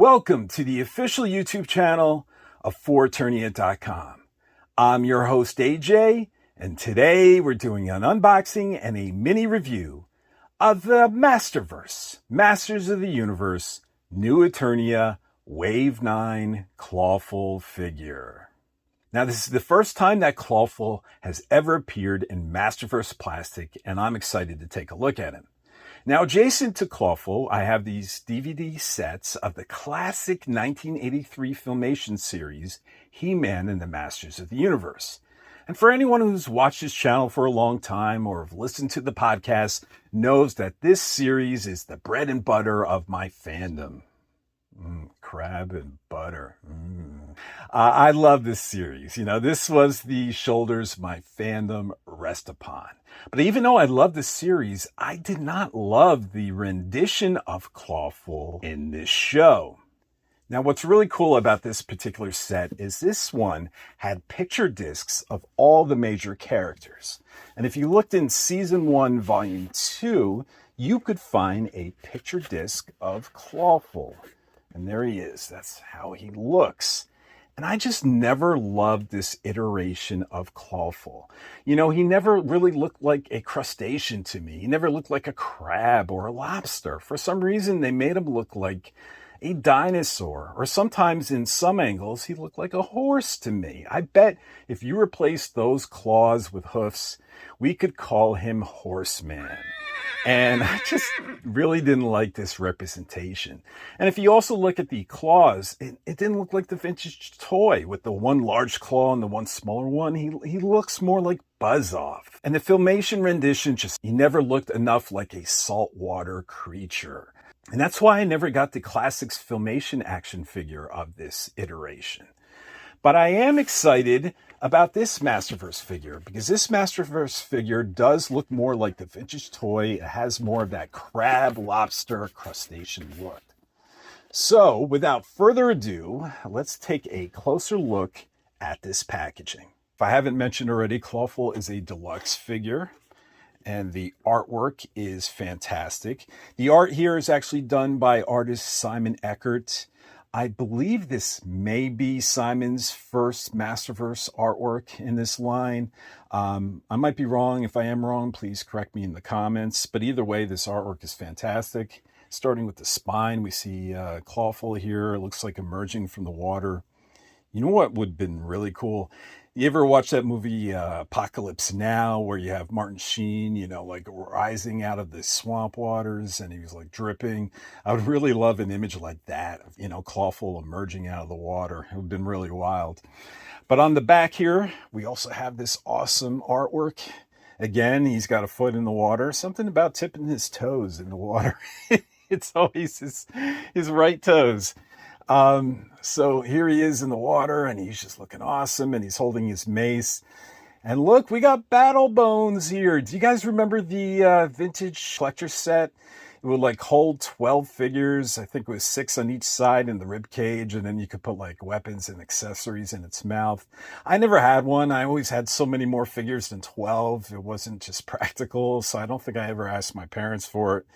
Welcome to the official YouTube channel of HE-MANIA.com. I'm your host AJ, and today we're doing an unboxing and a mini review of the Masterverse, Masters of the Universe, New Eternia, Wave 9 Clawful figure. Now, this is the first time that Clawful has ever appeared in Masterverse plastic, and I'm excited to take a look at him. Now, adjacent to Clawful, I have these DVD sets of the classic 1983 Filmation series, He-Man and the Masters of the Universe. And for anyone who's watched this channel for a long time or have listened to the podcast, knows that this series is the bread and butter of my fandom. Crab and butter. I love this series. You know, this was the shoulders my fandom rest upon. But even though I love this series, I did not love the rendition of Clawful in this show. Now, what's really cool about this particular set is this one had picture discs of all the major characters. And if you looked in Season 1, Volume 2, you could find a picture disc of Clawful. And there he is. That's how he looks. And I just never loved this iteration of Clawful. You know, he never really looked like a crustacean to me. He never looked like a crab or a lobster. For some reason, they made him look like a dinosaur. Or sometimes in some angles, he looked like a horse to me. I bet if you replaced those claws with hoofs, we could call him Horseman. And I just really didn't like this representation. And if you also look at the claws, it didn't look like the vintage toy with the one large claw and the one smaller one. He looks more like Buzz-Off. And the Filmation rendition he never looked enough like a saltwater creature. And that's why I never got the Classics Filmation action figure of this iteration. But I am excited about this Masterverse figure because this Masterverse figure does look more like the vintage toy. It has more of that crab, lobster, crustacean look. So without further ado, let's take a closer look at this packaging. If I haven't mentioned already, Clawful is a deluxe figure and the artwork is fantastic. The art here is actually done by artist Simon Eckert. I believe this may be Simon's first Masterverse artwork in this line. I might be wrong. If I am wrong, please correct me in the comments. But either way, this artwork is fantastic. Starting with the spine, we see Clawful here. It looks like emerging from the water. You know what would have been really cool? You ever watch that movie Apocalypse Now, where you have Martin Sheen, you know, like rising out of the swamp waters and he was like dripping? I would really love an image like that, you know, Clawful emerging out of the water. It would have been really wild. But on the back here, we also have this awesome artwork. Again, he's got a foot in the water. Something about tipping his toes in the water. It's always his right toes. So here he is in the water and he's just looking awesome and he's holding his mace. And look, we got Battle Bones here. Do you guys remember the vintage collector set? It would like hold 12 figures. I think it was 6 on each side in the rib cage, and then you could put like weapons and accessories in its mouth. I never had one. I always had so many more figures than 12. It wasn't just practical, so I don't think I ever asked my parents for it.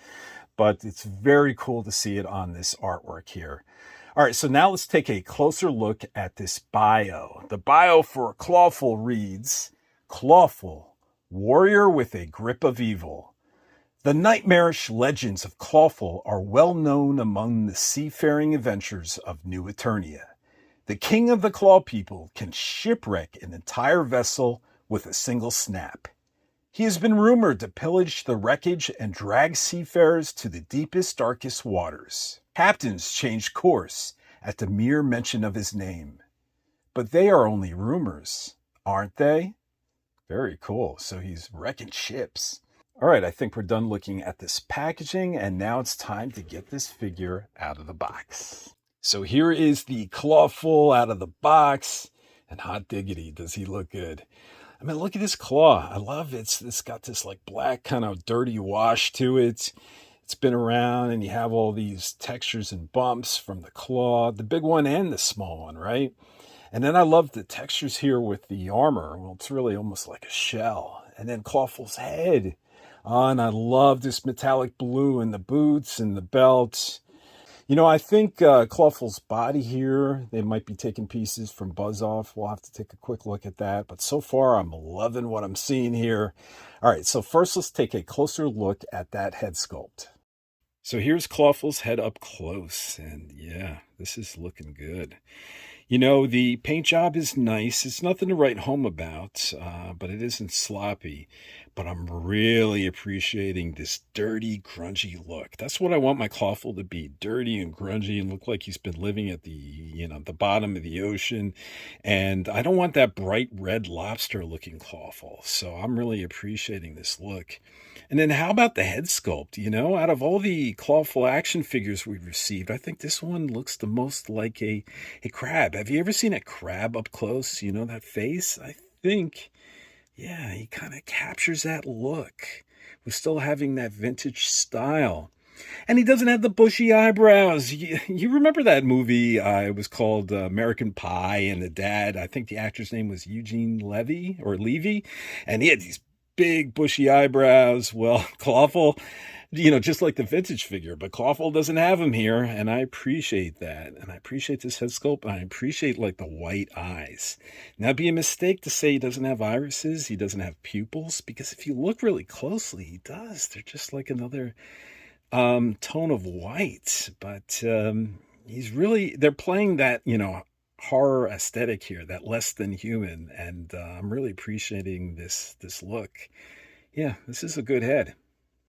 But it's very cool to see it on this artwork here. All right, so now let's take a closer look at this bio. The bio for Clawful reads, Clawful, warrior with a grip of evil. The nightmarish legends of Clawful are well known among the seafaring adventures of New Eternia. The king of the Claw people can shipwreck an entire vessel with a single snap. He has been rumored to pillage the wreckage and drag seafarers to the deepest, darkest waters. Captains change course at the mere mention of his name. But they are only rumors, aren't they? Very cool. So he's wrecking ships. All right, I think we're done looking at this packaging, and now it's time to get this figure out of the box. So here is the Clawful out of the box, and hot diggity, does he look good. I mean, look at this claw. I love it. It's got this like black kind of dirty wash to it. It's been around and you have all these textures and bumps from the claw, the big one and the small one, right? And then I love the textures here with the armor. Well, it's really almost like a shell. And then Clawful's head. Oh, and I love this metallic blue in the boots and the belt. I think Clawful's body here, they might be taking pieces from Buzz Off. We'll have to take a quick look at that. But so far, I'm loving what I'm seeing here. All right, so first let's take a closer look at that head sculpt. So here's Clawful's head up close. And yeah, this is looking good. The paint job is nice. It's nothing to write home about, but it isn't sloppy. But I'm really appreciating this dirty, grungy look. That's what I want my Clawful to be, dirty and grungy and look like he's been living at the bottom of the ocean. And I don't want that bright red lobster looking Clawful. So I'm really appreciating this look. And then how about the head sculpt? Out of all the Clawful action figures we've received, I think this one looks the most like a crab. Have you ever seen a crab up close? That face? I think, yeah, he kind of captures that look. We're still having that vintage style. And he doesn't have the bushy eyebrows. You remember that movie? It was called American Pie, and the dad, I think the actor's name was Eugene Levy, and he had these big bushy eyebrows. Well, Clawful, just like the vintage figure, but Clawful doesn't have them here, and I appreciate that. And I appreciate this head sculpt, and I appreciate like the white eyes. Now, it'd be a mistake to say he doesn't have irises, he doesn't have pupils, because if you look really closely, he does. They're just like another tone of white, but they're playing that, horror aesthetic here, that less than human, and I'm really appreciating this look. Yeah, this is a good head.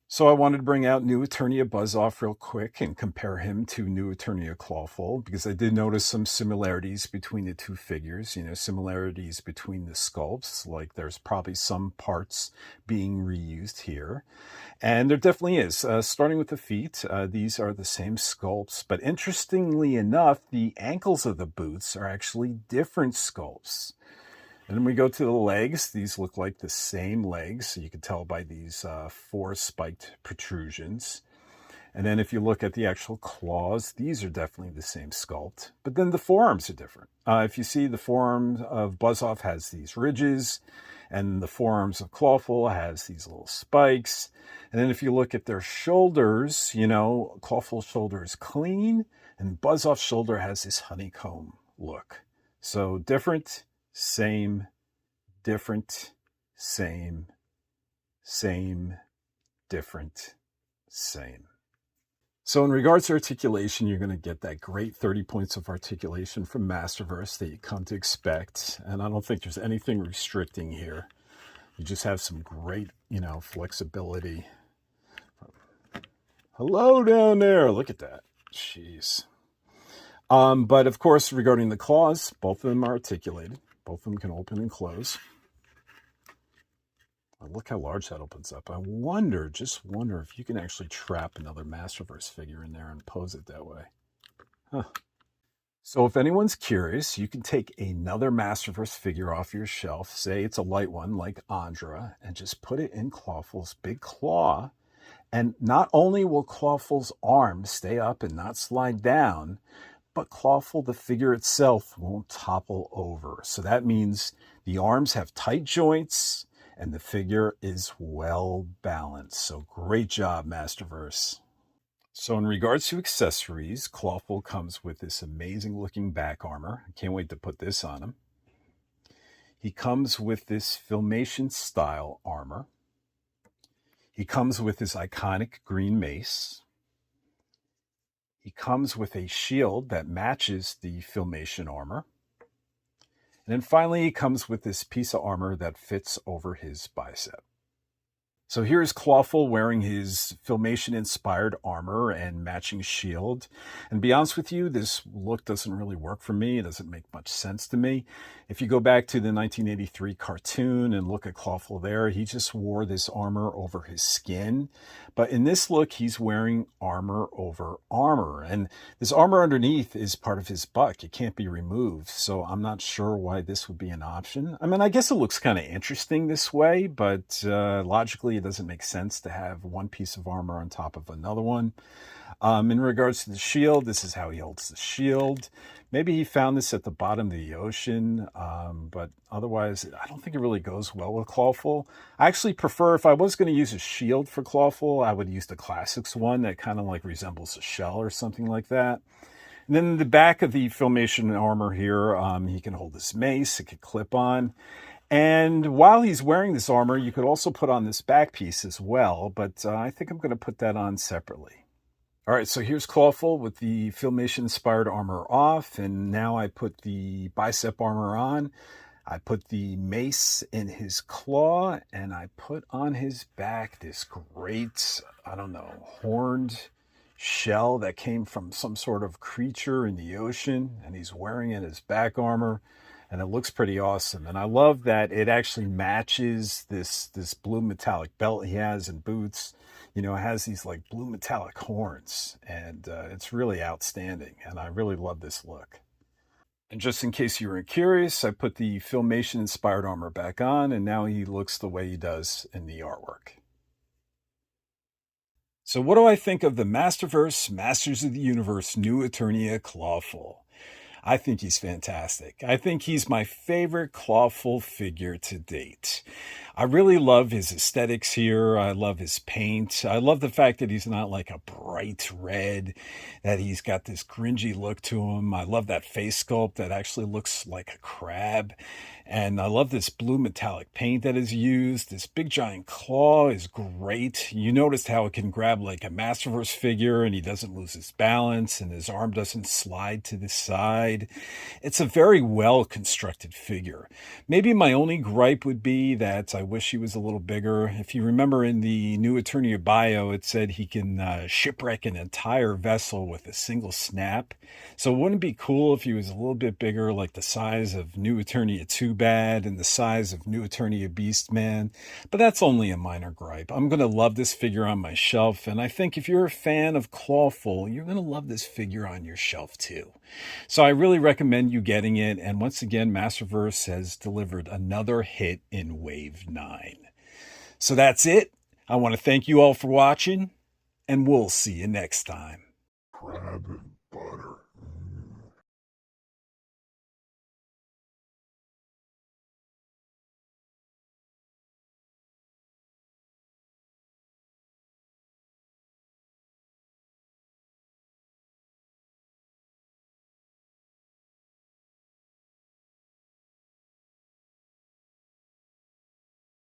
So I wanted to bring out New Eternia Buzz Off real quick and compare him to New Eternia Clawful, because I did notice some similarities between the two figures, similarities between the sculpts, like there's probably some parts being reused here. And there definitely is. Starting with the feet, these are the same sculpts, but interestingly enough, the ankles of the boots are actually different sculpts. And then we go to the legs. These look like the same legs. So you can tell by these 4 spiked protrusions. And then if you look at the actual claws, these are definitely the same sculpt. But then the forearms are different. If you see, the forearm of Buzz Off has these ridges, and the forearms of Clawful has these little spikes. And then if you look at their shoulders, Clawful's shoulder is clean, and Buzz Off's shoulder has this honeycomb look. So different, same, different, same, same, different, same. So in regards to articulation, you're going to get that great 30 points of articulation from Masterverse that you come to expect. And I don't think there's anything restricting here. You just have some great, flexibility. Hello down there. Look at that. Jeez. But of course, regarding the claws, both of them are articulated. Both of them can open and close. Look how large that opens up. I just wonder if you can actually trap another Masterverse figure in there and pose it that way. Huh. So if anyone's curious, you can take another Masterverse figure off your shelf, say it's a light one like Andra, and just put it in Clawful's big claw. And not only will Clawful's arm stay up and not slide down, but Clawful, the figure itself, won't topple over. So that means the arms have tight joints, and the figure is well balanced. So great job, Masterverse. So in regards to accessories, Clawful comes with this amazing looking back armor. I can't wait to put this on him. He comes with this Filmation style armor. He comes with his iconic green mace. He comes with a shield that matches the Filmation armor. And then finally, he comes with this piece of armor that fits over his bicep. So here's Clawful wearing his Filmation-inspired armor and matching shield. And to be honest with you, this look doesn't really work for me. It doesn't make much sense to me. If you go back to the 1983 cartoon and look at Clawful there, he just wore this armor over his skin. But in this look, he's wearing armor over armor. And this armor underneath is part of his buck. It can't be removed. So I'm not sure why this would be an option. I mean, I guess it looks kind of interesting this way, but logically, it doesn't make sense to have one piece of armor on top of another one. In regards to the shield, this is how he holds the shield. Maybe he found this at the bottom of the ocean, but otherwise, I don't think it really goes well with Clawful. I actually prefer, if I was going to use a shield for Clawful, I would use the Classics one that kind of like resembles a shell or something like that. And then the back of the Filmation armor here, he can hold this mace, it could clip on. And while he's wearing this armor, you could also put on this back piece as well, but I think I'm going to put that on separately. All right, so here's Clawful with the Filmation-inspired armor off, and now I put the bicep armor on. I put the mace in his claw, and I put on his back this great, I don't know, horned shell that came from some sort of creature in the ocean, and he's wearing it as back armor, and it looks pretty awesome. And I love that it actually matches this blue metallic belt he has and boots. You know, it has these like blue metallic horns, and it's really outstanding, and I really love this look. And just in case you were curious, I put the Filmation inspired armor back on, and now he looks the way he does in the artwork. So what do I think of the Masterverse Masters of the Universe New Eternia Clawful? I think he's fantastic. I think he's my favorite Clawful figure to date. I really love his aesthetics here. I love his paint. I love the fact that he's not like a bright red, that he's got this cringy look to him. I love that face sculpt that actually looks like a crab. And I love this blue metallic paint that is used. This big giant claw is great. You noticed how it can grab like a Masterverse figure and he doesn't lose his balance and his arm doesn't slide to the side. It's a very well constructed figure. Maybe my only gripe would be that I wish he was a little bigger. If you remember in the New Eternia bio, it said he can shipwreck an entire vessel with a single snap. So wouldn't it be cool if he was a little bit bigger, like the size of New Eternia 2 Bad and the size of New Eternia Beastman? But that's only a minor gripe. I'm going to love this figure on my shelf, and I think if you're a fan of Clawful, you're going to love this figure on your shelf too. So I really recommend you getting it, and once again, Masterverse has delivered another hit in Wave 9. So that's it. I want to thank you all for watching, and we'll see you next time. Crab.